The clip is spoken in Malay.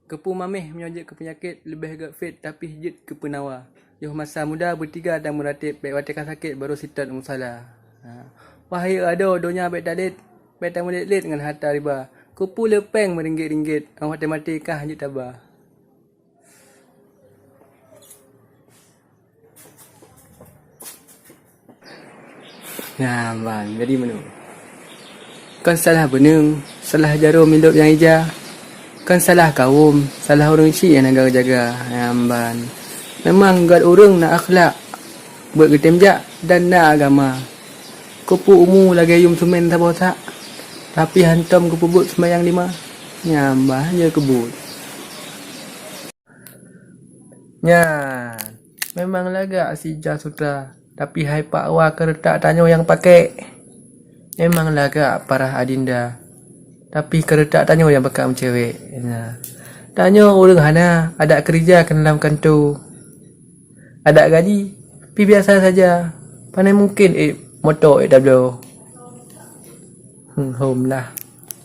Kepu mamih menyojek ke penyakit lebih agak fit tapi hijit ke penawar. Yoh masa muda bertiga dan meratip baik watikan sakit baru sitat musalah. Wahai ada donya baik talit, baik tamu lit dengan harta riba. Kupu lepeng meringgit-ringgit, awak mati kah hijit tabah. Nah, bang, jadi mana? Kan salah benung, salah jarum hidup yang hijau. Kan salah kaum, salah orang isi yang nak jaga. Amban. Memang gad orang nak akhlak, buat ketemjak dan nak agama. Kupu umu lagi yum sumen tak tak. Tapi hantam kupu but sembayang 5. Nyambah je kebut. Nya, memang laga si Jasutra. Tapi hai pak wa keretak tanya yang pakai. Memang laga parah adinda. Tapi keretak tanya yang bakal cewek. Nah. Tanya orang hana ada kerja ke dalam kantor. Ada gaji. Tapi biasa saja. Pandai mungkin motor AW. Home lah.